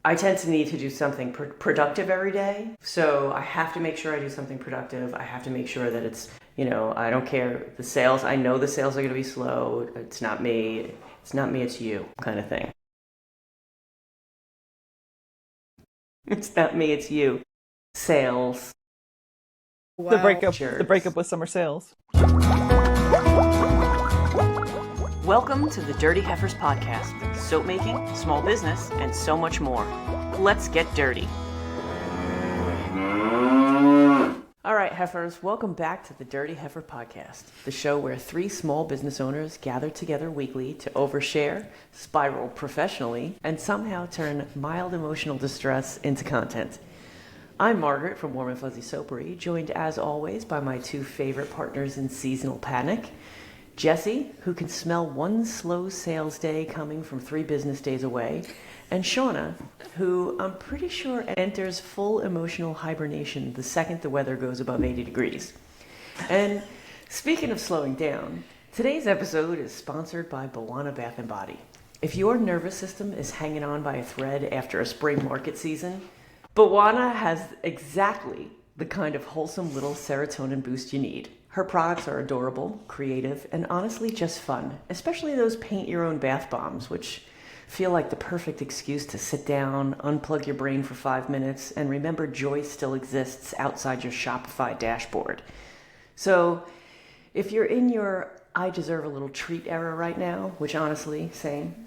I tend to need to do something productive every day. So I have to make sure I do something productive. I have to make sure that it's, I don't care the sales. I know the sales are going to be slow. It's not me. It's not me, it's you kind of thing. It's not me, it's you. Sales. Wow. The breakup with summer sales. Welcome to the Dirty Heifers podcast. Soap making, small business, and so much more. Let's get dirty. All right, Heifers, welcome back to the Dirty Heifer podcast, the show where three small business owners gather together weekly to overshare, spiral professionally, and somehow turn mild emotional distress into content. I'm Margaret from Warm and Fuzzy Soapery, joined as always by my two favorite partners in seasonal panic, Jessie, who can smell one slow sales day coming from 3 business days away, and Shauna, who I'm pretty sure enters full emotional hibernation the second the weather goes above 80 degrees. And speaking of slowing down, today's episode is sponsored by Bawana Bath & Body. If your nervous system is hanging on by a thread after a spring market season, Bawana has exactly the kind of wholesome little serotonin boost you need. Her products are adorable, creative, and honestly just fun, especially those paint-your-own bath bombs, which feel like the perfect excuse to sit down, unplug your brain for 5 minutes, and remember joy still exists outside your Shopify dashboard. So if you're in your I deserve a little treat era right now, which honestly, same,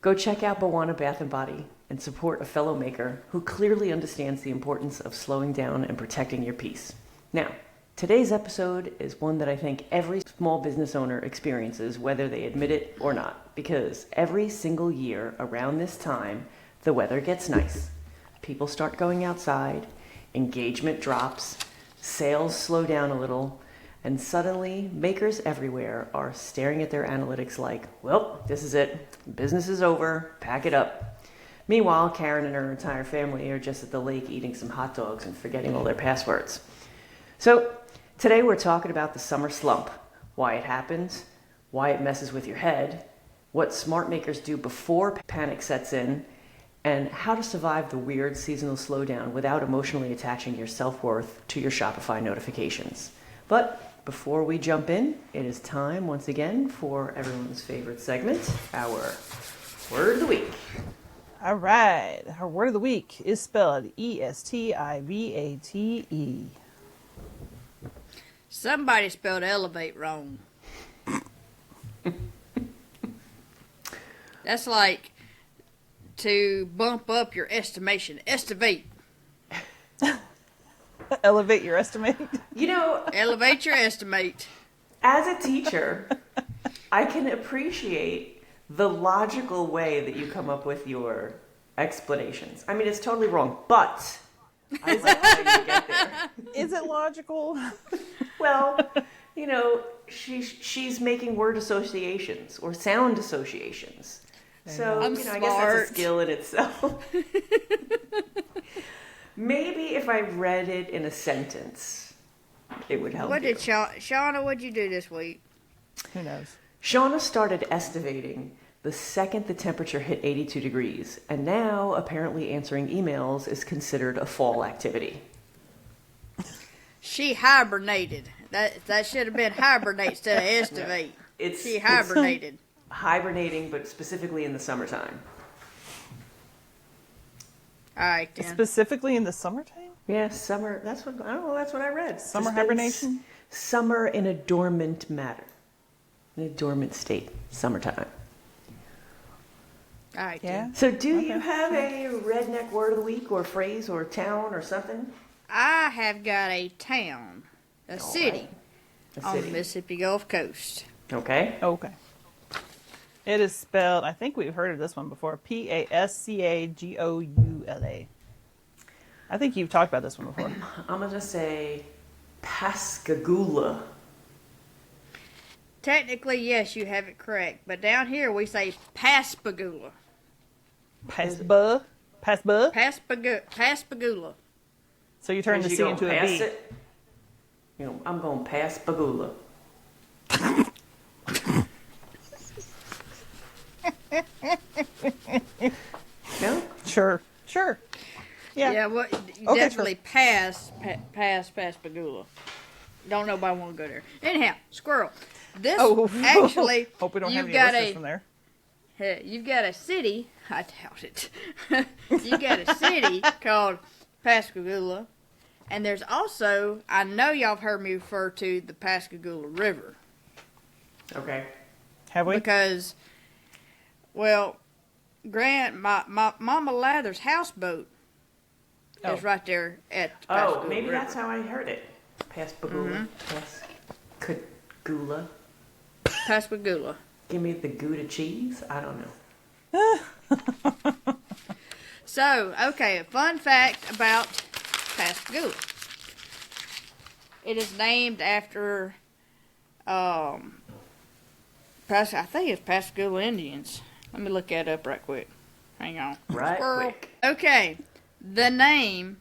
go check out Bawana Bath & Body and support a fellow maker who clearly understands the importance of slowing down and protecting your peace. Now, today's episode is one that I think every small business owner experiences, whether they admit it or not, because every single year around this time, the weather gets nice. People start going outside, engagement drops, sales slow down a little, and suddenly makers everywhere are staring at their analytics like, well, this is it. Business is over. Pack it up. Meanwhile, Karen and her entire family are just at the lake eating some hot dogs and forgetting all their passwords. So today we're talking about the summer slump, why it happens, why it messes with your head, what smart makers do before panic sets in, and how to survive the weird seasonal slowdown without emotionally attaching your self-worth to your Shopify notifications. But before we jump in, it is time once again for everyone's favorite segment, our Word of the Week. All right. Our word of the week is spelled E-S-T-I-V-A-T-E. Somebody spelled elevate wrong. That's like to bump up your estimation. Estivate. Elevate your estimate. Elevate your estimate. As a teacher, I can appreciate the logical way that you come up with your explanations. I mean, it's totally wrong, but I like how you get there. Is it logical? Well, she's making word associations or sound associations. So, I'm I guess smart. that's a skill in itself. Maybe if I read it in a sentence, it would help. What did Shauna, what'd you do this week? Who knows? Shauna started estivating the second the temperature hit 82 degrees, and now apparently answering emails is considered a fall activity. She hibernated. That should have been hibernate instead of estivate. She hibernated. It's hibernating, but specifically in the summertime. All right, then. Specifically in the summertime? Yeah, summer. That's what I read. Summer hibernation? Summer in a dormant matter. In a dormant state. Summertime. All right, Yeah. then. So do you have a redneck word of the week or phrase or town or something? I have got a town, a city, A on the city. Mississippi Gulf Coast. Okay. Okay. It is spelled, I think we've heard of this one before, Pascagoula. I think you've talked about this one before. I'm going to say Pascagoula. Technically, yes, you have it correct. But down here, we say Pascagoula. Pascagoula? Pascagoula. So you turn the C into a B. It? I'm going Pascagoula. No? Sure. Sure. Yeah. Yeah, well, definitely past Pascagoula. Don't nobody want to go there. Anyhow, squirrel. This actually, hope we don't have any listeners from there. You've got a city. I doubt it. You've got a city called Pascagoula, and there's also, I know y'all have heard me refer to the Pascagoula River. Okay. Have we? Because, well, Grant, my Mama Lather's houseboat is right there at Pascagoula maybe River. that's how I heard it. Pascagoula. Pascagoula. Pascagoula. Give me the Gouda cheese? I don't know. So, okay, a fun fact about Pascagoula. It is named after, I think it's Pascagoula Indians. Let me look that up right quick. Hang on. Quick. Okay, the name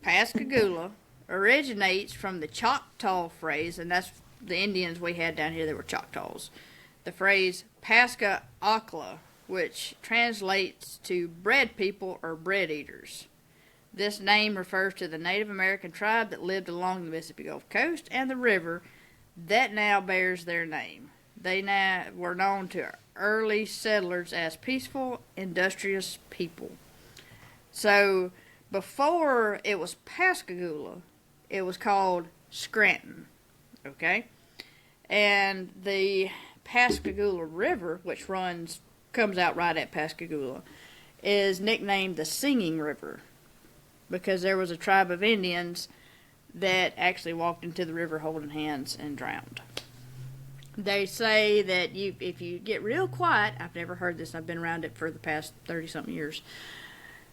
Pascagoula originates from the Choctaw phrase, and that's the Indians we had down here that were Choctaws. The phrase Pascagoula, which translates to bread people or bread eaters. This name refers to the Native American tribe that lived along the Mississippi Gulf Coast and the river that now bears their name. They now were known to early settlers as peaceful, industrious people. So, before it was Pascagoula, it was called Scranton, okay? And the Pascagoula River, which comes out right at Pascagoula, is nicknamed the Singing River because there was a tribe of Indians that actually walked into the river holding hands and drowned. They say that if you get real quiet, I've never heard this, I've been around it for the past 30-something years.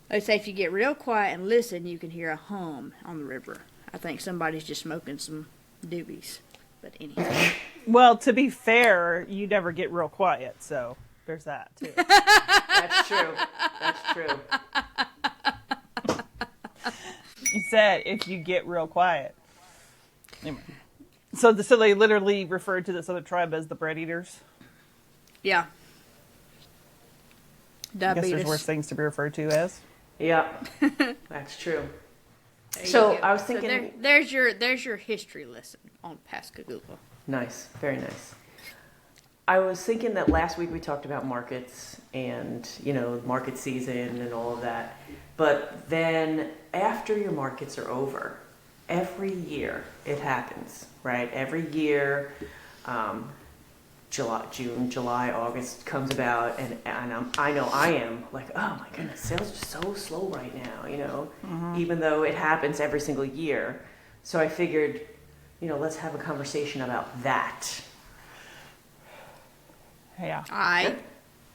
They say if you get real quiet and listen, you can hear a hum on the river. I think somebody's just smoking some doobies. But anyway. Well, to be fair, you never get real quiet, so there's that, too. That's true. That's true. You said if you get real quiet. Anyway. So they literally referred to this other tribe as the bread eaters? Yeah. I guess there's worse things to be referred to as? Yeah, that's true. So I was thinking, so there's your history lesson on Pascagoula. Nice, very nice. I was thinking that last week we talked about markets and market season and all of that, but then after your markets are over, every year it happens, right? Every year, June, July, August comes about, and I know I am like, oh my goodness, sales are so slow right now, even though it happens every single year. So I figured, let's have a conversation about that. Yeah.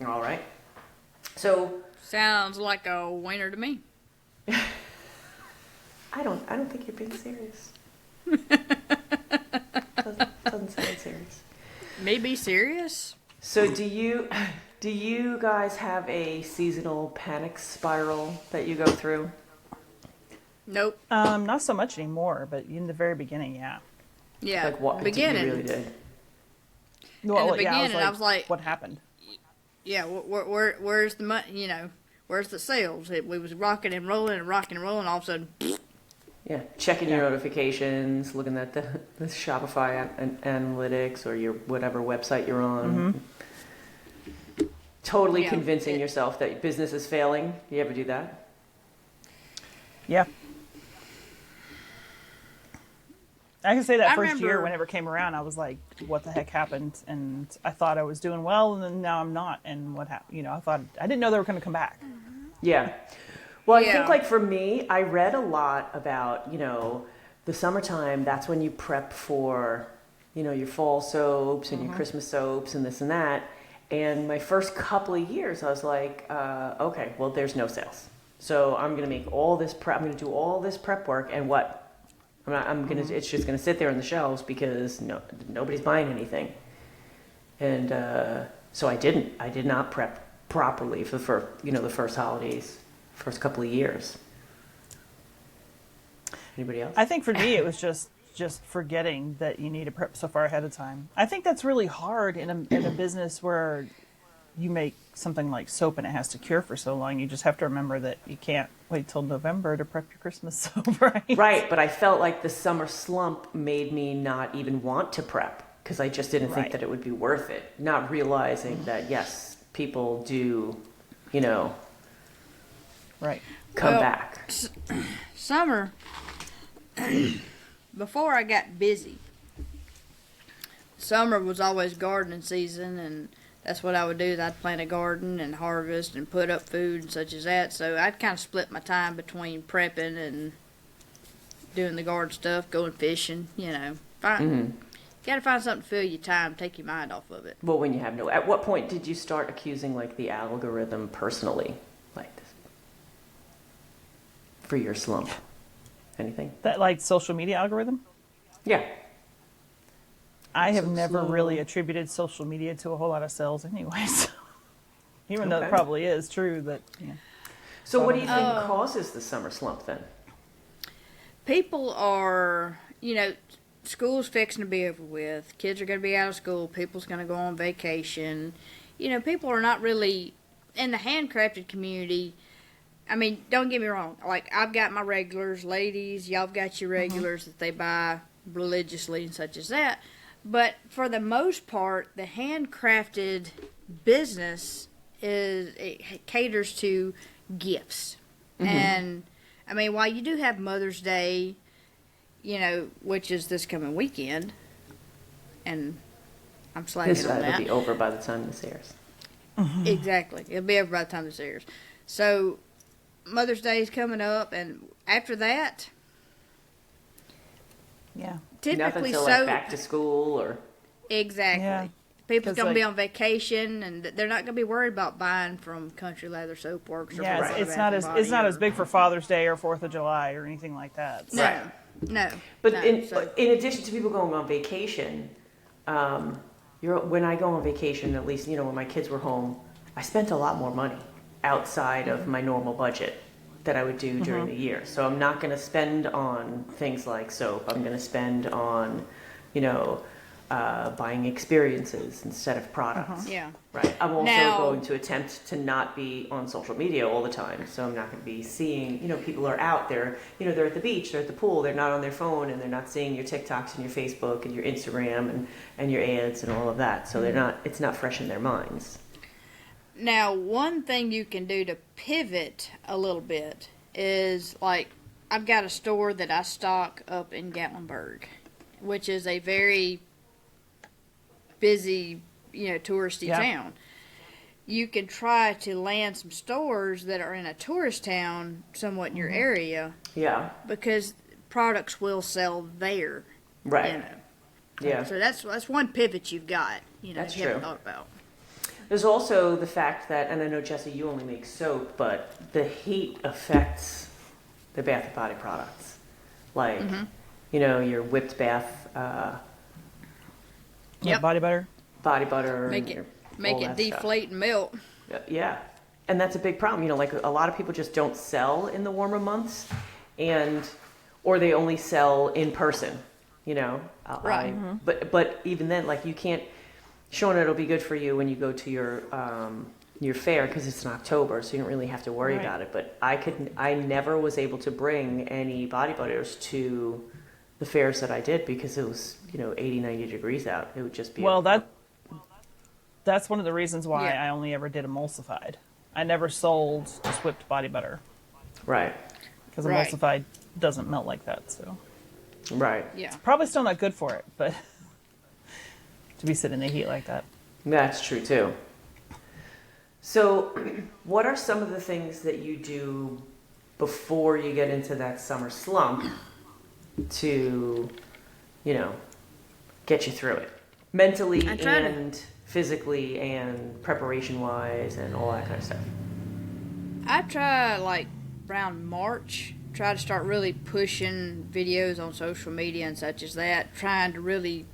All right. So sounds like a winner to me. I don't think you're being serious. Doesn't sound serious. Me be serious? So do you guys have a seasonal panic spiral that you go through? Nope. Not so much anymore, but in the very beginning, yeah. Yeah. Like what? Beginning. You really did. Well, in the beginning, I was like, what happened? Yeah, where's the money? Where's the sales? We was rocking and rolling, all of a sudden. Yeah, checking your notifications, looking at the Shopify analytics or your whatever website you're on. Mm-hmm. Totally convincing yourself that business is failing. You ever do that? Yeah. I can say that first year, whenever it came around, I was like, what the heck happened? And I thought I was doing well, and then now I'm not. And what happened? I didn't know they were going to come back. Yeah. Well, I think like for me, I read a lot about, the summertime, that's when you prep for, your fall soaps and your Christmas soaps and this and that. And my first couple of years, I was like, okay, well, there's no sales. So I'm going to make all this prep. I'm going to do all this prep work. And what? It's just going to sit there on the shelves because nobody's buying anything. And so I did not prep properly for the first holidays, first couple of years. Anybody else? I think for me, it was just forgetting that you need to prep so far ahead of time. I think that's really hard in a business where you make something like soap and it has to cure for so long, you just have to remember that you can't wait till November to prep your Christmas soap, right? Right, but I felt like the summer slump made me not even want to prep because I just didn't think that it would be worth it. Not realizing that, yes, people do, come back. Summer, before I got busy, summer was always gardening season, and that's what I would do. Is I'd plant a garden and harvest and put up food and such as that. So I'd kind of split my time between prepping and doing the garden stuff, going fishing. Got to find something to fill your time, take your mind off of it. Well, when you have no... At what point did you start accusing, the algorithm personally, this, for your slump? Anything? That, social media algorithm? Yeah. I have never really attributed social media to a whole lot of sales anyways. Even though it probably is true that... Yeah. So what do you think causes the summer slump, then? People are, school's fixing to be over with. Kids are going to be out of school. People's going to go on vacation. People are not really in the handcrafted community. I mean, don't get me wrong. I've got my regulars, ladies. Y'all have got your regulars that they buy religiously and such as that. But for the most part, the handcrafted business it caters to gifts. And, I mean, while you do have Mother's Day, which is this coming weekend, and I'm slacking on that. It'll be over by the time this airs. Exactly. It'll be over by the time this airs. So, Mother's Day is coming up, and after that, typically nothing until back to school or... Exactly. Yeah. People's going to be on vacation, and they're not going to be worried about buying from Country Leather Soap Works. Or it's not as big for Father's Day or 4th of July or anything like that. So. No. But in addition to people going on vacation, when I go on vacation, at least when my kids were home, I spent a lot more money outside of my normal budget that I would do during the year. So I'm not going to spend on things like soap. I'm going to spend on, buying experiences instead of products. Yeah. Right. I'm also going to attempt to not be on social media all the time. So I'm not going to be seeing, people are out there, they're at the beach, they're at the pool, they're not on their phone, and they're not seeing your TikToks and your Facebook and your Instagram and your ads and all of that. So it's not fresh in their minds. Now, one thing you can do to pivot a little bit is I've got a store that I stock up in Gatlinburg, which is a very busy, touristy town. You can try to land some stores that are in a tourist town somewhat in your area. Yeah. Because products will sell there. Right. Yeah. So that's one pivot you've got, that's you true. haven't thought about. There's also the fact that, and I know, Jessie, you only make soap, but the heat affects the bath and body products. Your whipped bath... body butter. Body butter. Make it deflate and melt. Yeah. And that's a big problem. A lot of people just don't sell in the warmer months, or they only sell in person, Right. But even then, you can't... Shauna, it'll be good for you when you go to your fair because it's in October, so you don't really have to worry about it. But I never was able to bring any body butters to the fairs that I did because it was 80, 90 degrees out. It would just be that's one of the reasons why I only ever did emulsified. I never sold just whipped body butter. Right. Because emulsified doesn't melt like that. So. Right. Yeah. It's probably still not good for it, but to be sitting in the heat like that. That's true too. So, what are some of the things that you do before you get into that summer slump to, get you through it? Mentally and physically and preparation-wise and all that kind of stuff. I try, around March, try to start really pushing videos on social media and such as that, trying to really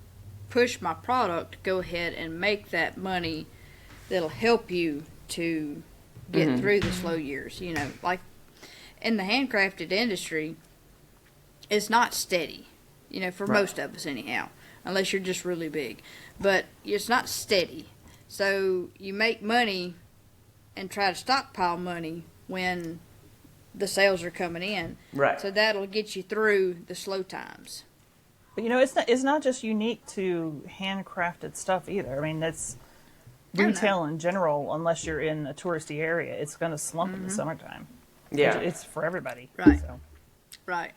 push my product to go ahead and make that money that'll help you to get through the slow years. In the handcrafted industry, it's not steady, for most of us anyhow, unless you're just really big. But it's not steady. So you make money and try to stockpile money when the sales are coming in. Right. So that'll get you through the slow times. But it's not just unique to handcrafted stuff either. I mean, that's retail in general. Unless you're in a touristy area, it's going to slump in the summertime. Yeah. It's for everybody. Right. So. Right.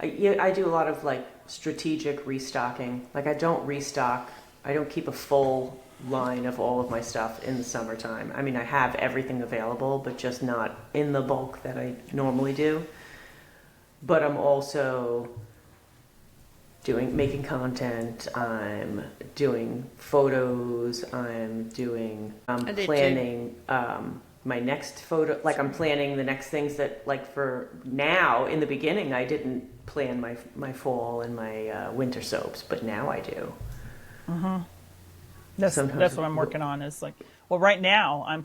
I do a lot of like strategic restocking. Like I don't restock. I don't keep a full line of all of my stuff in the summertime. I mean, I have everything available, but just not in the bulk that I normally do. But I'm also making content. I'm doing photos. I'm planning my next photo. Like I'm planning the next things that, like for now, in the beginning, I didn't plan my fall and my winter soaps, but now I do. Mm-hmm. That's what I'm working on is like, well, right now I'm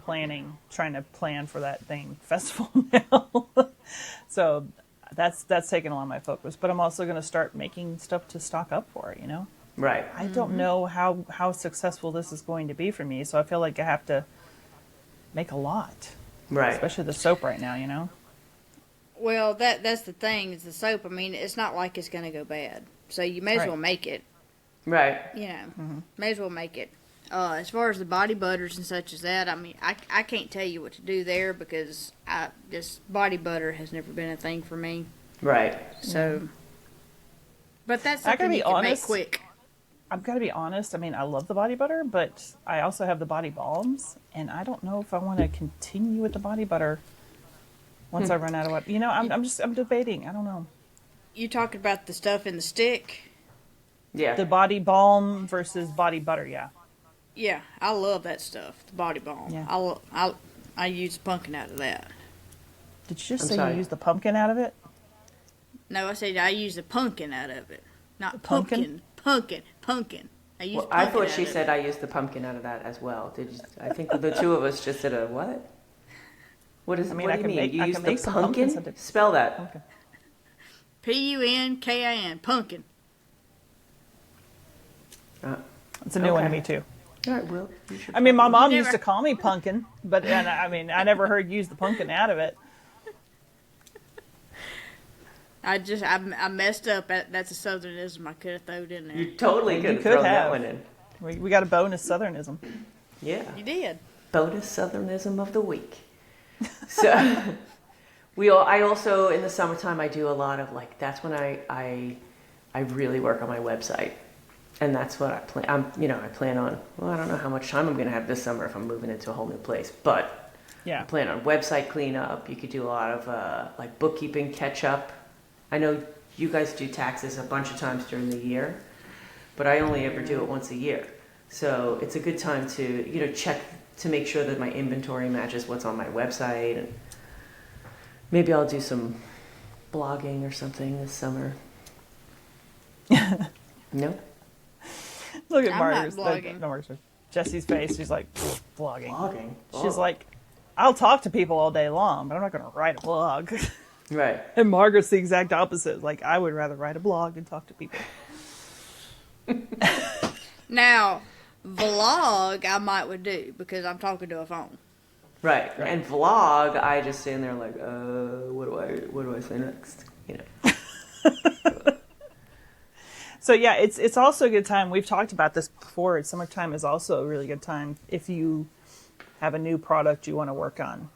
trying to plan for that thing festival now. So that's taking a lot of my focus, but I'm also going to start making stuff to stock up for it, Right. I don't know how successful this is going to be for me. So I feel like I have to make a lot, right? Especially the soap right now, Well, that's the thing is the soap. I mean, it's not like it's going to go bad. So you may as well make it. Right. May as well make it. As far as the body butters and such as that, I mean, I can't tell you what to do there because this body butter has never been a thing for me. Right. So, but that's something you can make quick. I've got to be honest. I mean, I love the body butter, but I also have the body balms, and I don't know if I want to continue with the body butter once I run out of what. I'm debating. I don't know. You talking about the stuff in the stick? Yeah. The body balm versus body butter, yeah. Yeah, I love that stuff. The body balm. Yeah. I use pumpkin out of that. Did you just say you use the pumpkin out of it? No, I said I use the pumpkin out of it, not pumpkin. Pumpkin. I thought she said I used the pumpkin out of that as well. I think the two of us just said a what? What do you mean? You use the pumpkin? Spell that. Pumpkin. Punkin. Pumpkin. It's a new one to me too. All right, well, I mean, my mom used to call me pumpkin, but I never heard use the pumpkin out of it. I messed up. That's a southernism I could have thrown in there. You totally could have thrown that one in. We got a bonus southernism. Yeah. You did. Bonus southernism of the week. So I also in the summertime I do a lot of that's when I really work on my website. And that's what I plan. I plan on. Well, I don't know how much time I'm going to have this summer if I'm moving into a whole new place, but I plan on website cleanup. You could do a lot of bookkeeping catch up. I know you guys do taxes a bunch of times during the year, but I only ever do it once a year. So it's a good time to check to make sure that my inventory matches what's on my website, and maybe I'll do some blogging or something this summer. No. Look at I'm Margaret. Jesse's face. She's like, blogging. Blogging? She's like, I'll talk to people all day long, but I'm not going to write a blog. Right. And Margaret's the exact opposite. Like, I would rather write a blog than talk to people. Now, vlog I would do because I'm talking to a phone. Right. And vlog, I just stand there like, what do I say next? So yeah, it's also a good time. We've talked about this before. Summertime is also a really good time if you have a new product you want to work on.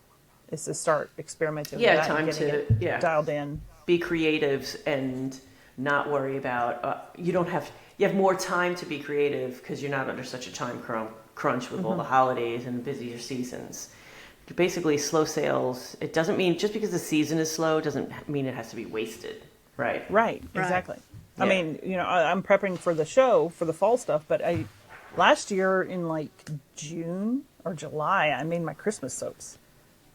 Is to start experimenting with that time and getting it dialed in. Be creative and not worry about you have more time to be creative because you're not under such a time crunch with all the holidays and busier seasons. Basically, slow sales. It doesn't mean just because the season is slow doesn't mean it has to be wasted. Right. Right. Exactly. Yeah. I mean, I'm prepping for the show for the fall stuff, but last year in June or July, I made my Christmas soaps,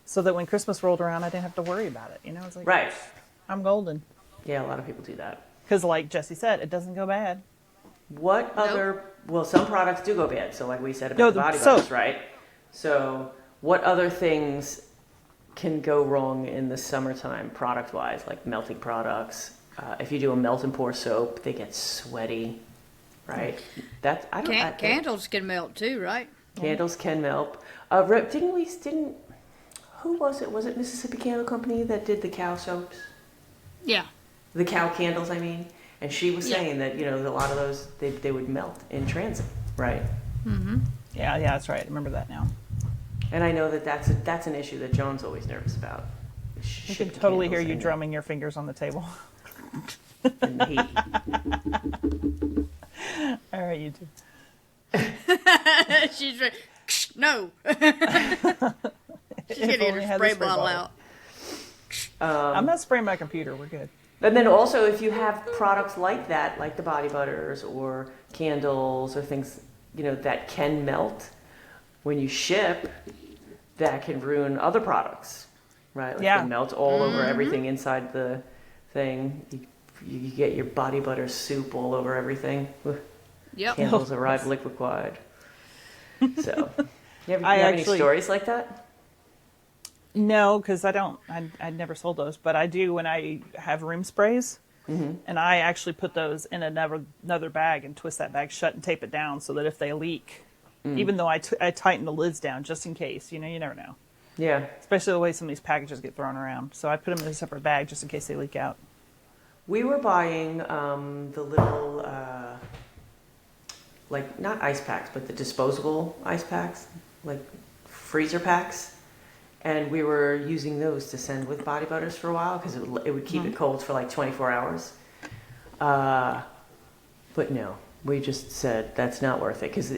so that when Christmas rolled around, I didn't have to worry about it. It's like, right. I'm golden. Yeah, a lot of people do that. Because, like Jessie said, it doesn't go bad. What other? Well, some products do go bad. So, like we said about the body butters, right? So, what other things can go wrong in the summertime, product-wise, like melting products? If you do a melt and pour soap, they get sweaty. right? That's I don't. Candles can melt too, right? Candles can melt. Didn't who was it? Was it Mississippi Candle Company that did the cow soaps? Yeah. The cow candles, I mean. And she was saying that, a lot of those, they would melt in transit, right? Mm-hmm. Yeah, that's right. I remember that now. And I know that's an issue that Joan's always nervous about. I can totally hear you drumming your fingers on the table. And the heat. All right, you two. She's ready. No. She's If getting only her had the spray bottle out. I'm not spraying my computer. We're good. And then also, if you have products like that, like the body butters or candles or things, that can melt when you ship, that can ruin other products, right? Like they melt all over everything inside the thing. You get your body butter soup all over everything. Yep. Candles arrive liquefied. So, you have any stories like that? No, because I never sold those, but I do when I have room sprays, and I actually put those in another bag and twist that bag shut and tape it down so that if they leak, even though I tighten the lids down just in case, you never know. Yeah. Especially the way some of these packages get thrown around. So I put them in a separate bag just in case they leak out. We were buying the little, not ice packs, but the disposable ice packs, like freezer packs. And we were using those to send with body butters for a while because it would keep it cold for like 24 hours. But no, we just said that's not worth it because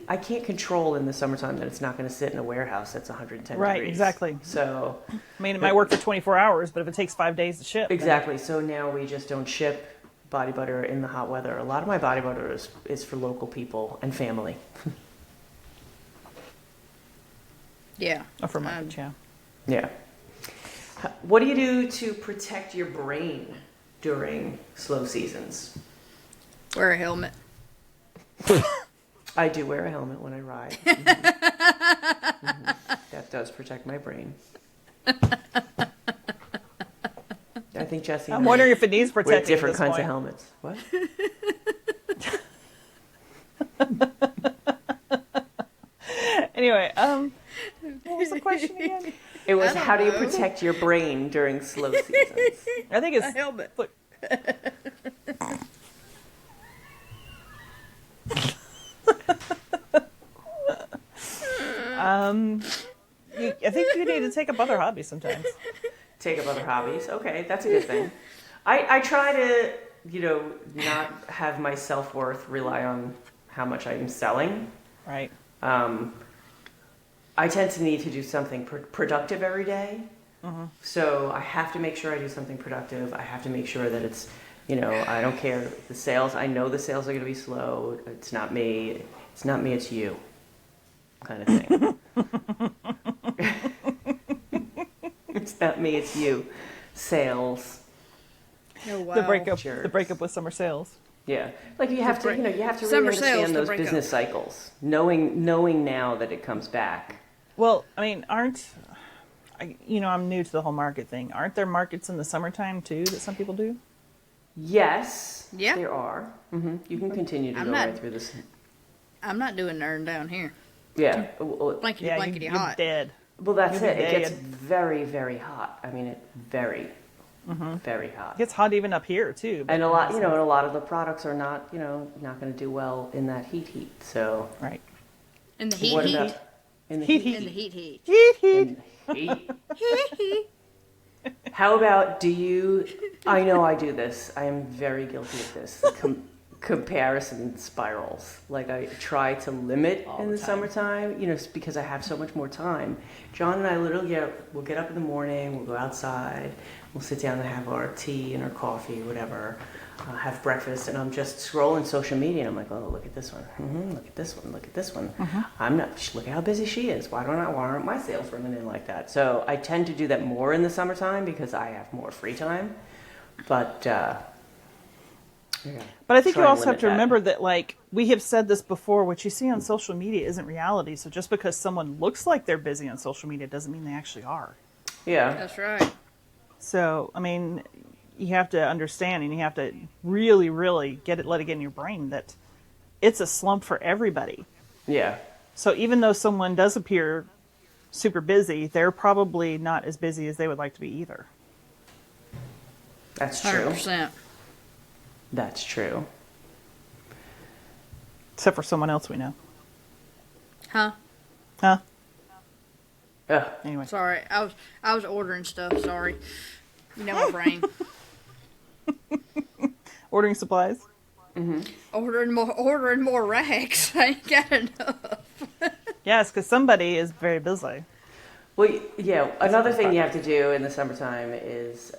I can't control in the summertime that it's not going to sit in a warehouse that's 110 right, degrees. Exactly. So, I mean, it might work for 24 hours, but if it takes 5 days to ship. Exactly. So now we just don't ship body butter in the hot weather. A lot of my body butter is for local people and family. Yeah. Oh, for market, yeah. Yeah. What do you do to protect your brain during slow seasons? Wear a helmet. I do wear a helmet when I ride. That does protect my brain. I think Jessie. I'm wondering if it needs protecting. With different kinds of helmets. What? Anyway, what was the question again? It was how do you protect your brain during slow seasons? I think it's a helmet. Look. I think you need to take up other hobbies sometimes. Take up other hobbies. Okay, that's a good thing. I try to, not have my self-worth rely on how much I'm selling. Right. I tend to need to do something productive every day. So I have to make sure I do something productive. I have to make sure that it's, I don't care the sales. I know the sales are going to be slow. It's not me. It's not me. It's you, kind of thing. It's not me. It's you. Sales. Oh, wow. The breakup with summer sales. Yeah, like you have to really Summer understand sales those business cycles, knowing now that it comes back. Well, I mean, I'm new to the whole market thing. Aren't there markets in the summertime too that some people do? Yes, yeah, there are. You can continue to go right through this. I'm not doing Nern down here. Yeah, Blankety hot. You're dead. Well, that's it. It gets very, very hot. I mean, very hot. It gets hot even up here too. And a lot, and a lot of the products are not, not going to do well in that heat. So right. In the heat. In the heat. In the heat. In the heat. How about I know I do this. I am very guilty of this. Comparison spirals. Like I try to limit in the summertime, because I have so much more time. John and I literally we'll get up in the morning, we'll go outside, we'll sit down and have our tea and our coffee, whatever, have breakfast, and I'm just scrolling social media and I'm like, oh, look at this one. Look at this one. Look at this one. Look at how busy she is. Why aren't my sales running in like that? So I tend to do that more in the summertime because I have more free time. But I think you also have to remember that, like, we have said this before, what you see on social media isn't reality. So just because someone looks like they're busy on social media doesn't mean they actually are. Yeah. That's right. So, I mean, you have to understand, and you have to really, really let it get in your brain that it's a slump for everybody. Yeah. So even though someone does appear super busy, they're probably not as busy as they would like to be either. That's true. 100%. That's true. Except for someone else we know. Huh? Huh? Ugh. Anyway. Sorry, I was ordering stuff. Sorry, you know my brain. Ordering supplies. Mm-hmm. Ordering more racks. I ain't got enough. Yes, because somebody is very busy. Well, yeah. Another thing you have to do in the summertime is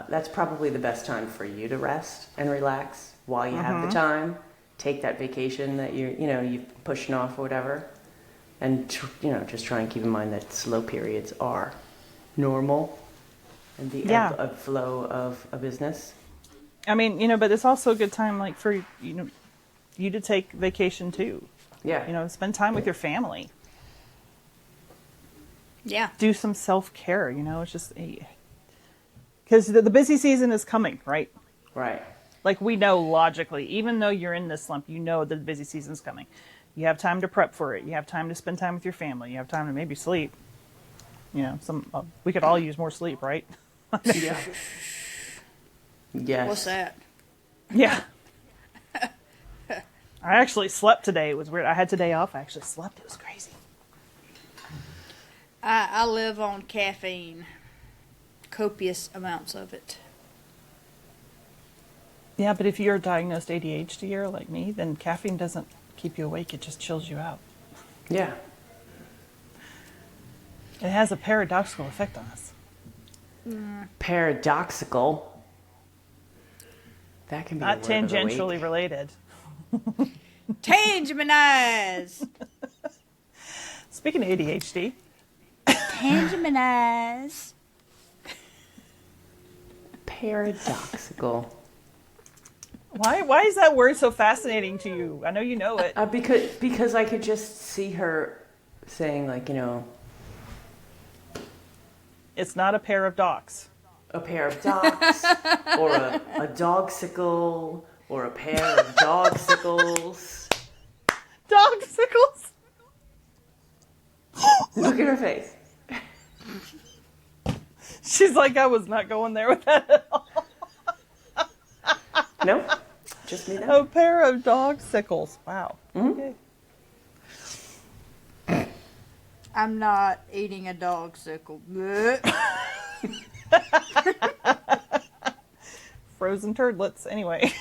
that's probably the best time for you to rest and relax while you have the time. Take that vacation that you're pushing off or whatever, and just try and keep in mind that slow periods are normal, and the ebb and flow of a business. I mean, but it's also a good time, like, for you to take vacation too. Yeah. Spend time with your family. Yeah. Do some self-care. It's just because the busy season is coming, right? Right. Like, we know logically, even though you're in this slump, the busy season's coming. You have time to prep for it. You have time to spend time with your family. You have time to maybe sleep. We could all use more sleep, right? Yeah. Yes. What's that? Yeah. I actually slept today. It was weird. I had today off. I actually slept. It was crazy. I live on caffeine. Copious amounts of it. Yeah, but if you're a diagnosed ADHDer like me, then caffeine doesn't keep you awake. It just chills you out. Yeah. It has a paradoxical effect on us. Paradoxical. That can be Not tangentially related. Tangeminize! Speaking of ADHD. Tangeminize. Paradoxical. Why is that word so fascinating to you? I know you know it. Because I could just see her saying, like, It's not a pair of docks. a pair of docks, or a dogsicle, or a pair of dogsicles. Dogsicles? Look at her face. She's like, I was not going there with that at all. No? Just me now? A pair of dogsicles. Wow. Mm-hmm. Okay. I'm not eating a dogsicle. Frozen turdlets. Anyway.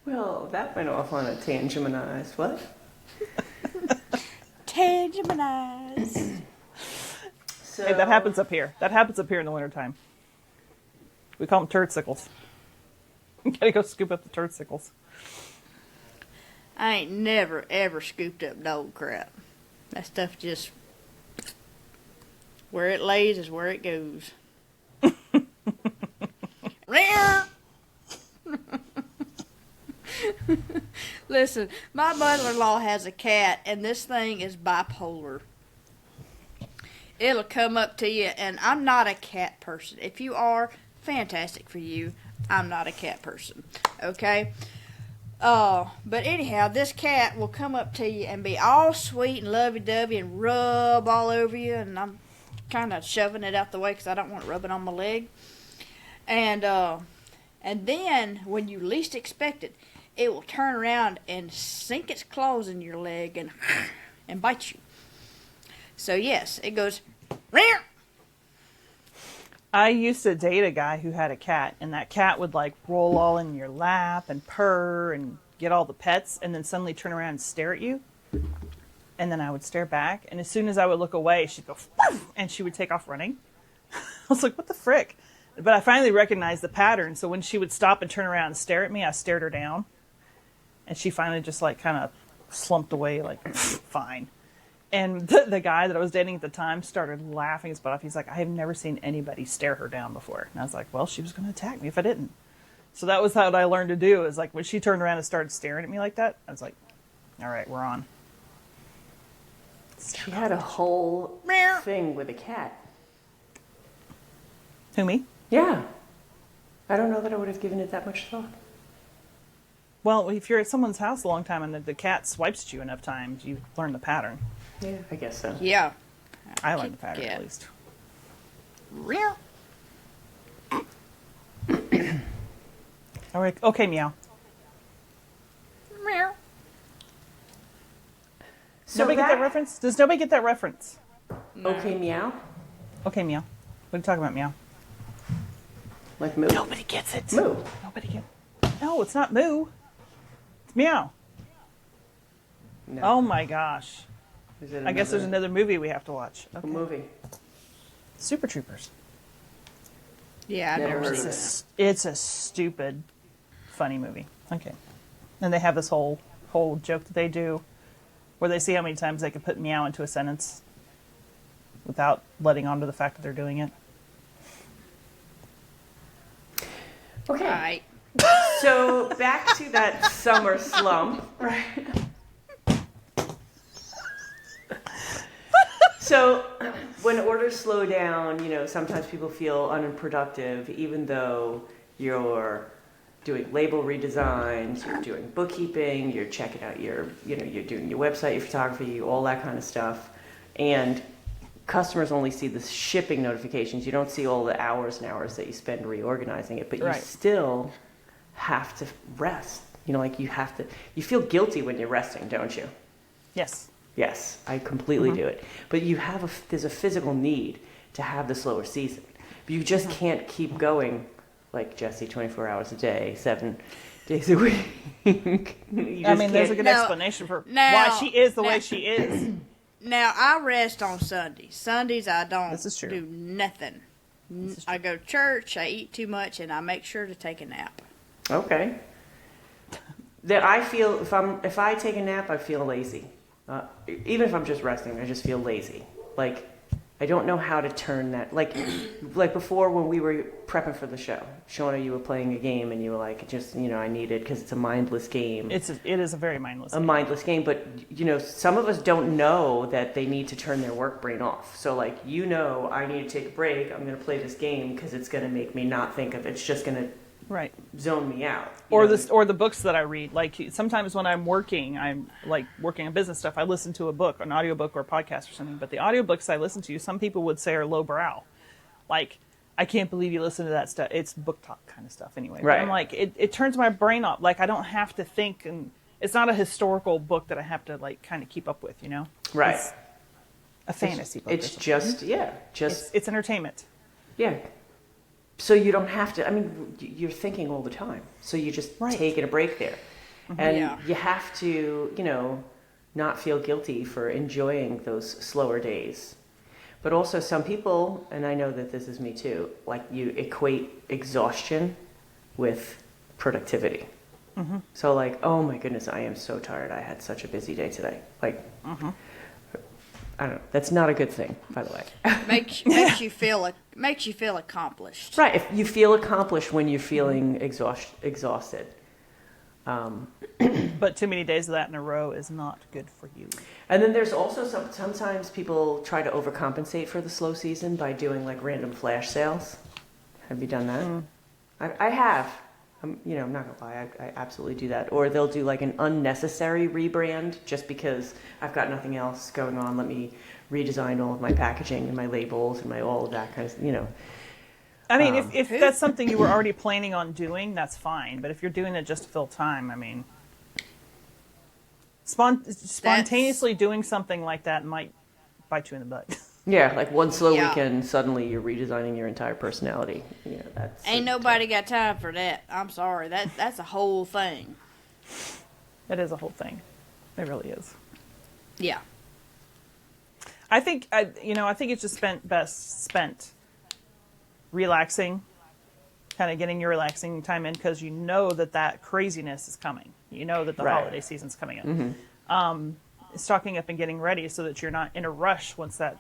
Well, that went off on a tangeminized what? Tangeminize. So, Hey, that happens up here. That happens up here in the wintertime. We call them turdsicles. You gotta go scoop up the turdsicles. I ain't never, ever scooped up dog crap. That stuff just... Where it lays is where it goes. Listen, my mother-in-law has a cat, and this thing is bipolar. It'll come up to you, and I'm not a cat person. If you are, fantastic for you. I'm not a cat person. Okay? But anyhow, this cat will come up to you and be all sweet and lovey-dovey and rub all over you, and I'm kind of shoving it out the way because I don't want it rubbing on my leg. And then, when you least expect it, it will turn around and sink its claws in your leg and bite you. So yes, it goes. Rear! I used to date a guy who had a cat, and that cat would like roll all in your lap and purr and get all the pets, and then suddenly turn around and stare at you. And then I would stare back, and as soon as I would look away, she'd go, "Woof!" And she would take off running. I was like, what the frick? But I finally recognized the pattern, so when she would stop and turn around and stare at me, I stared her down. And she finally just like kind of slumped away, like, fine. And the guy that I was dating at the time started laughing his butt off. He's like, I have never seen anybody stare her down before. And I was like, well, she was going to attack me if I didn't. So that was what I learned to do, is like when she turned around and started staring at me like that, I was like, all right, we're on. She had a whole thing with a cat. Who, me? Yeah. I don't know that I would have given it that much thought. Well, if you're at someone's house a long time and the cat swipes at you enough times, you learn the pattern. Yeah, I guess so. Yeah. I learned the pattern at least. Real. All right. Okay, Meow. Meow. So Nobody get that reference? Does nobody get that reference? No. Okay, Meow. Okay, Meow. What are you talking about, Meow? Like moo. Nobody gets it. Moo. Nobody gets. No, it's not Moo. It's Meow. No. Oh my gosh. Is it I guess there's another movie we have to watch. A movie. Super Troopers. Yeah, I've Never never heard seen of it. It's a stupid, funny movie. Okay. And they have this whole joke that they do where they see how many times they can put meow into a sentence without letting on to the fact that they're doing it. Okay. All right. So back to that summer slump, right? So when orders slow down, sometimes people feel unproductive, even though you're doing label redesigns, you're doing bookkeeping, you're checking out you're doing your website, your photography, all that kind of stuff. And customers only see the shipping notifications. You don't see all the hours and hours that you spend reorganizing it, but you still have to rest. You feel guilty when you're resting, don't you? Yes. Yes, I completely do it. But there's a physical need to have the slower season. But you just can't keep going like Jessie, 24 hours a day, 7 days a week. There's a good explanation for why she is the way she is. Now, I rest on Sundays. Sundays, I don't do nothing. I go to church, I eat too much, and I make sure to take a nap. Okay. That I feel if I take a nap, I feel lazy. Even if I'm just resting, I just feel lazy. Like I don't know how to turn that. Like before when we were prepping for the show, Shauna, you were playing a game and you were like, I need it because it's a mindless game. It is a very mindless game. A mindless game, but some of us don't know that they need to turn their work brain off. So I need to take a break. I'm going to play this game because it's going to make me not think of it. It's just going to zone me out. Or the books that I read. Like sometimes when I'm working on business stuff, I listen to a book, an audiobook or a podcast or something. But the audiobooks I listen to, some people would say are lowbrow. Like, I can't believe you listen to that stuff. It's book talk kind of stuff anyway. Right. But I'm like, it turns my brain off. Like I don't have to think, and it's not a historical book that I have to kind of keep up with, Right. It's a fantasy book. It's just it's entertainment. Yeah. So you don't have to, you're thinking all the time. So you just taking a break there. Mm-hmm. And you have to, not feel guilty for enjoying those slower days. But also some people, and I know that this is me too, you equate exhaustion with productivity. Mm-hmm. So oh my goodness, I am so tired. I had such a busy day today. Mm-hmm. I don't know. That's not a good thing, by the way. makes you feel accomplished. Right. If you feel accomplished when you're feeling exhausted. But too many days of that in a row is not good for you. And then there's also sometimes people try to overcompensate for the slow season by doing random flash sales. Have you done that? I have. I'm not gonna lie. I absolutely do that. Or they'll do an unnecessary rebrand just because I've got nothing else going on. Let me redesign all of my packaging and my labels and all of that kind of if that's something you were already planning on doing, that's fine. But if you're doing it just to fill time, spontaneously doing something like that might bite you in the butt. Yeah, one slow weekend, suddenly you're redesigning your entire personality. Ain't nobody got time for that. I'm sorry. That's a whole thing. It is a whole thing. It really is. Yeah. I think it's just best spent relaxing, kind of getting your relaxing time in because you know that craziness is coming. You know that the holiday season's coming up. Mm-hmm. Stocking up and getting ready so that you're not in a rush once that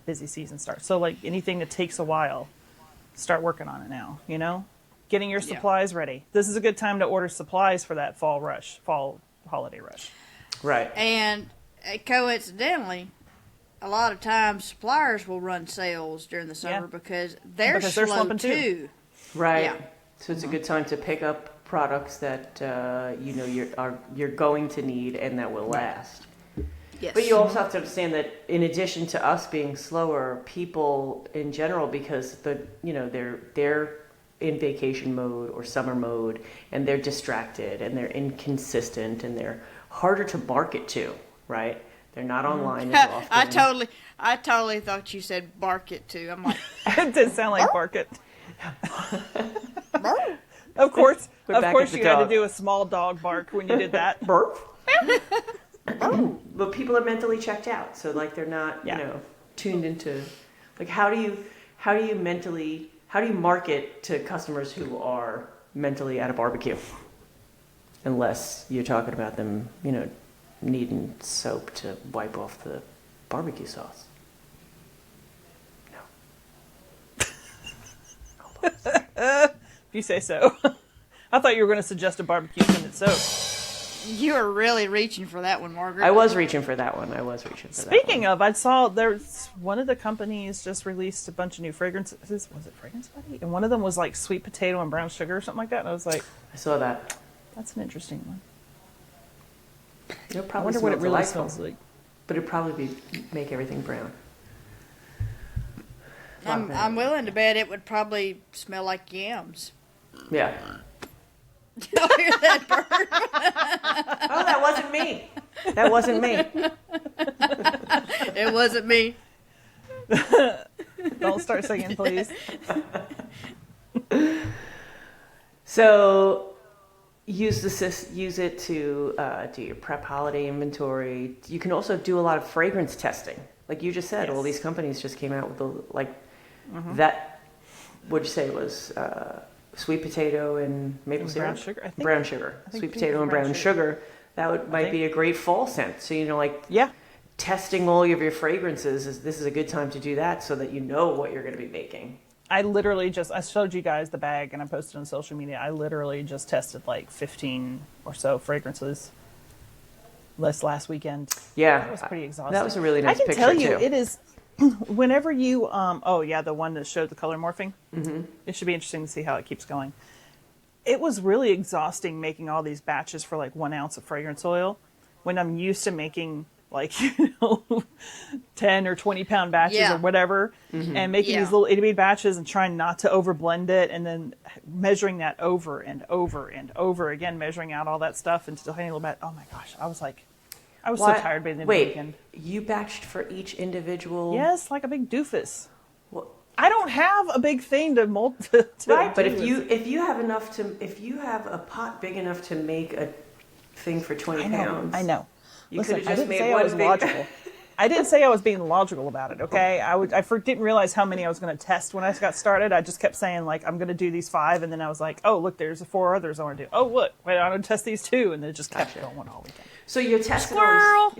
busy season starts. So anything that takes a while, start working on it now, Getting your supplies ready. This is a good time to order supplies for that fall holiday rush. Right. And coincidentally, a lot of times suppliers will run sales during the summer because they're slow slumping too. Right. Yeah. So it's a good time to pick up products that you're going to need and that will last. Yes. But you also have to understand that in addition to us being slower, people in general, because they're in vacation mode or summer mode, and they're distracted and they're inconsistent and they're harder to market to, right? They're not online as often. I totally thought you said bark it too. I'm like, It did sound like bark it. Of course you had to do a small dog bark when you did that. Burp. But people are mentally checked out, so like they're not, tuned into, like how do you market to customers who are mentally at a barbecue? Unless you're talking about them, needing soap to wipe off the barbecue sauce. No. If you say so. I thought you were going to suggest a barbecue scented soap. you are really reaching for that one, Margaret. I was reaching for that one. Speaking of, I saw there's one of the companies just released a bunch of new fragrances. Was it Fragrance Buddy? And one of them was like sweet potato and brown sugar or something like that. And I was like, I saw that. That's an interesting one. It'll probably I wonder what it really delightful, smells like. but it'd probably make everything brown. I'm willing to bet it would probably smell like yams. Yeah. Y'all hear that bird? Oh, that wasn't me. That wasn't me. It wasn't me. Don't start singing, please. So, use it to do your prep holiday inventory. You can also do a lot of fragrance testing, like you just said. Yes. All these companies just came out with that. What'd you say it was? Sweet potato and maple syrup. Brown sugar. Brown sugar. Sweet potato and brown sugar. That might be a great fall scent. So testing all of your fragrances this is a good time to do that, so that you know what you're going to be making. I showed you guys the bag and I posted on social media. I literally just tested like 15 or so fragrances this last weekend. Yeah. That was pretty exhausting. That was a really nice picture, too. I can tell you, it is, whenever you, the one that showed the color morphing, it should be interesting to see how it keeps going. It was really exhausting making all these batches for like 1 ounce of fragrance oil when I'm used to making 10 or 20 pound batches or whatever, and making these little itty bitty batches and trying not to overblend it, and then measuring that over and over and over again, measuring out all that stuff into a tiny little bit. Oh my gosh, I was so tired by the end of the weekend. You batched for each individual? Yes, like a big doofus. Well, I don't have a big thing to mold. Right, but if you have a pot big enough to make a thing for 20 pounds, I know. You could have just made I one was big. logical. I didn't say I was being logical about it, okay? I didn't realize how many I was going to test when I got started. I just kept saying, I'm going to do these 5, and then I was like, oh, look, there's 4 others I want to do. Oh, look, wait, I'm going to test these 2, and then it just kept going all weekend. So you're testing Squirrel!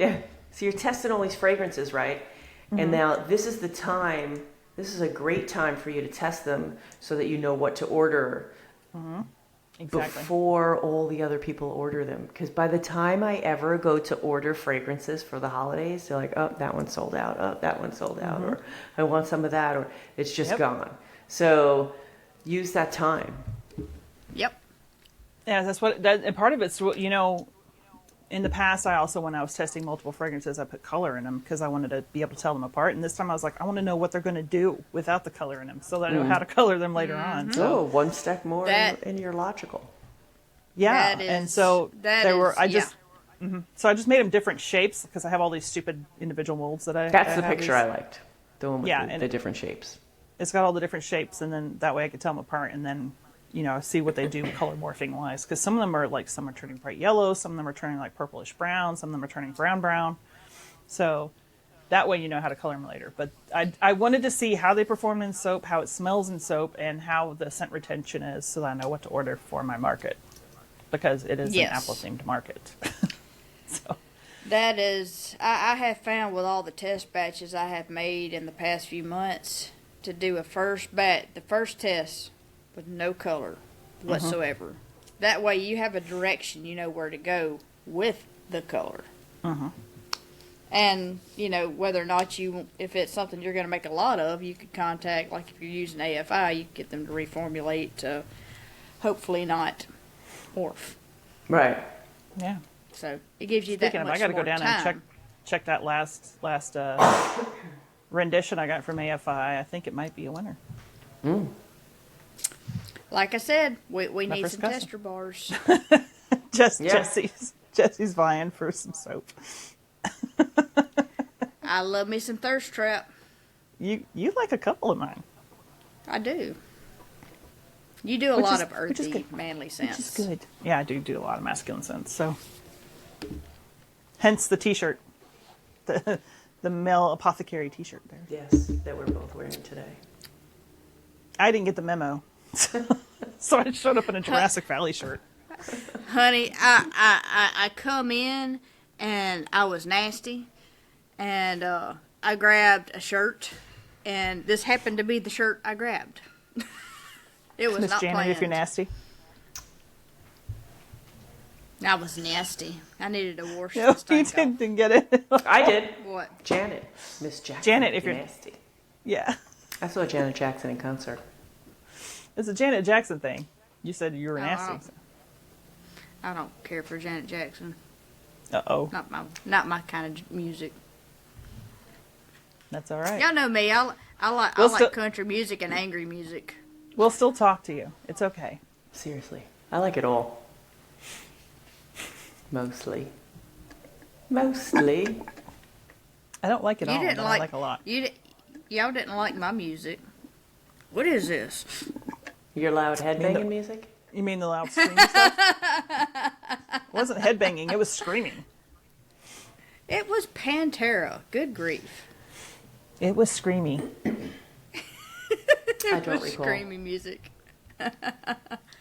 So you're testing all these fragrances, right? And now this is the time, this is a great time for you to test them so that you know what to order. Exactly. Before all the other people order them. Because by the time I ever go to order fragrances for the holidays, they're like, oh, that one's sold out. Oh, that one's sold out. Or I want some of that. Or it's just gone. So use that time. Yep. Yeah, and part of it's, in the past, I also, when I was testing multiple fragrances, I put color in them because I wanted to be able to tell them apart. And this time I was like, I want to know what they're going to do without the color in them so that I know how to color them later on. So one step more in your logical. Yeah. So I just made them different shapes because I have all these stupid individual molds that That's the picture I liked. The one with the different shapes. It's got all the different shapes, and then that way I could tell them apart, and then see what they do color morphing wise. Because some of them are some are turning bright yellow, some of them are turning purplish brown, some of them are turning brown. So that way you know how to color them later. But I wanted to see how they perform in soap, how it smells in soap, and how the scent retention is, so that I know what to order for my market. Because it is an apple themed market. So that is, I have found with all the test batches I have made in the past few months to do the first test with no color whatsoever. That way you have a direction, you know where to go with the color. And, whether or not if it's something you're going to make a lot of, you could contact, like if you're using AFI, you could get them to reformulate to hopefully not morph. Right. Yeah. So it gives you that much more time. I got to go down and check that last rendition I got from AFI. I think it might be a winner. Mm. Like I said, we need some tester bars. Jessie's vying for some soap. I love me some Thirst Trap. You like a couple of mine. I do. You do a lot of earthy, manly scents. Which is good. Yeah, I do a lot of masculine scents. So, hence the T-shirt, the male apothecary T-shirt there. Yes, that we're both wearing today. I didn't get the memo, so I showed up in a Jurassic Valley shirt. Honey, I come in and I was nasty, and I grabbed a shirt, and this happened to be the shirt I grabbed. It was Miss not Janet, planned. if you're nasty. I was nasty. I needed to wash No, this you thing off. didn't get it. I did. What? Janet. Miss Jackson. Janet, if you're nasty. Yeah. I saw Janet Jackson in concert. It's a Janet Jackson thing. You said you were nasty. So. I don't care for Janet Jackson. Uh-oh. Not my kind of music. That's all right. Y'all know me. I like country music and angry music. We'll still talk to you. It's okay. Seriously. I like it all. Mostly. I don't like it all, but I like a lot. Y'all didn't like my music. What is this? Your loud headbanging music? You mean the loud screaming stuff? It wasn't headbanging, it was screaming. It was Pantera. Good grief. It was screamy. I don't recall. Screamy music.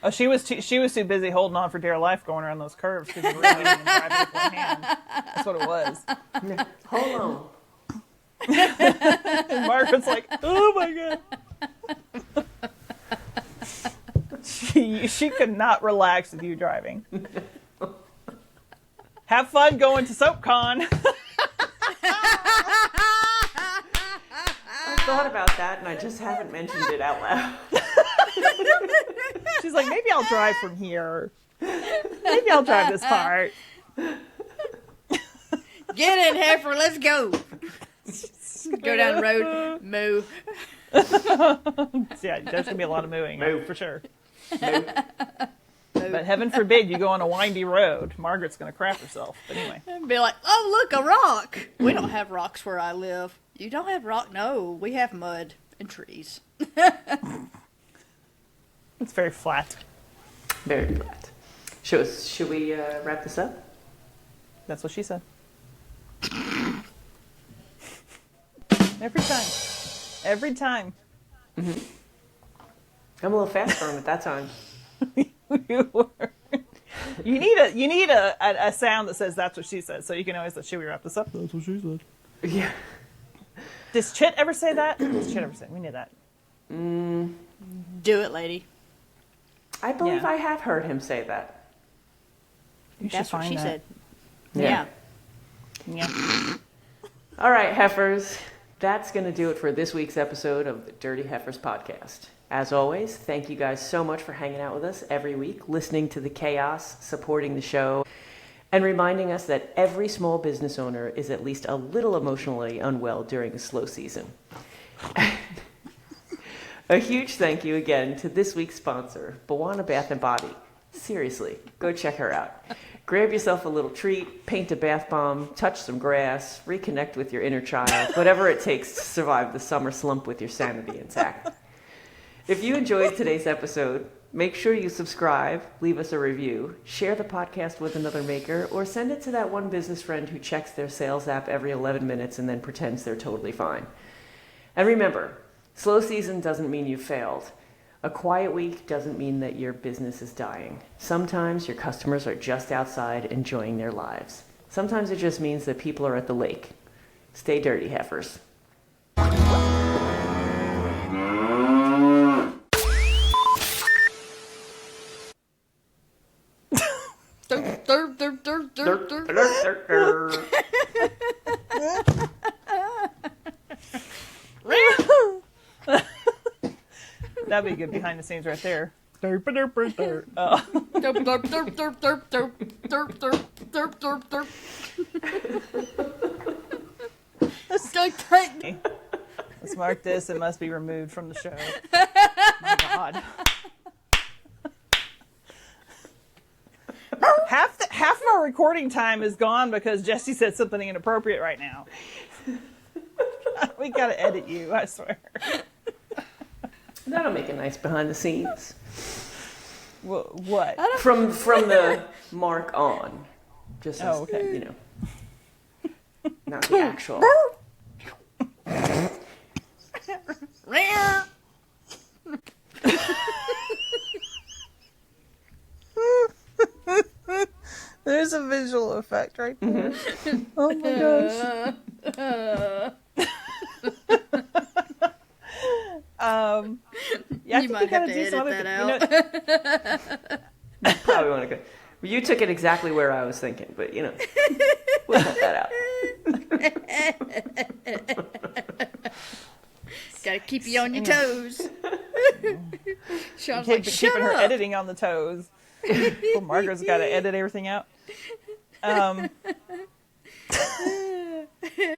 Oh, she was too busy holding on for dear life going around those curves because you were really even driving with one hand. That's what it was. Hold on. And Margaret's like, oh my god. She could not relax with you driving. Have fun going to SoapCon. I thought about that and I just haven't mentioned it out loud. She's like, maybe I'll drive from here. Maybe I'll drive this part. Get in, heifer, let's go. Go down the road, moo. Yeah, there's gonna be a lot of mooing for sure. Moo. But heaven forbid you go on a windy road. Margaret's gonna crap herself. But anyway, And be like, oh look, a rock. We don't have rocks where I live. You don't have rock? No, we have mud and trees. it's very flat. Very flat. Should we wrap this up? That's what she said. Every time. Mm-hmm. I'm a little faster on it that time. You were. You need a sound that says that's what she said, so you can always say, should we wrap this up? That's what she said. Yeah. Does Chit ever say that? Does Chit ever say? We need that. Do it, lady. I believe I have heard him say that. That's what she said. Yeah. All right, heifers. That's going to do it for this week's episode of the Dirty Heifers podcast. As always, thank you guys so much for hanging out with us every week, listening to the chaos, supporting the show, and reminding us that every small business owner is at least a little emotionally unwell during a slow season. A huge thank you again to this week's sponsor, Bawana Bath & Body. Seriously, go check her out. Grab yourself a little treat, paint a bath bomb, touch some grass, reconnect with your inner child, whatever it takes to survive the summer slump with your sanity intact. If you enjoyed today's episode, make sure you subscribe, leave us a review, share the podcast with another maker, or send it to that one business friend who checks their sales app every 11 minutes and then pretends they're totally fine. And remember, slow season doesn't mean you failed. A quiet week doesn't mean that your business is dying. Sometimes your customers are just outside enjoying their lives. Sometimes it just means that people are at the lake. Stay dirty, heifers. That'd be good behind the scenes right there. Derp, derp, derp, derp, derp, derp, derp, derp, derp, derp. Let's mark this. It must be removed from the show. My God. Half of our recording time is gone because Jessie said something inappropriate right now. We gotta edit you, I swear. That'll make it nice behind the scenes. What? From the mark on. Just as, okay. You know. Not the actual. There's a visual effect right there. Oh my gosh. Yeah, you might have to edit that out. You probably want to go. You took it exactly where I was thinking, but you know, we'll cut that out. Gotta keep you on your toes. Sean's like, shut keeping up. her editing on the toes. Well, Margaret's got to edit everything out.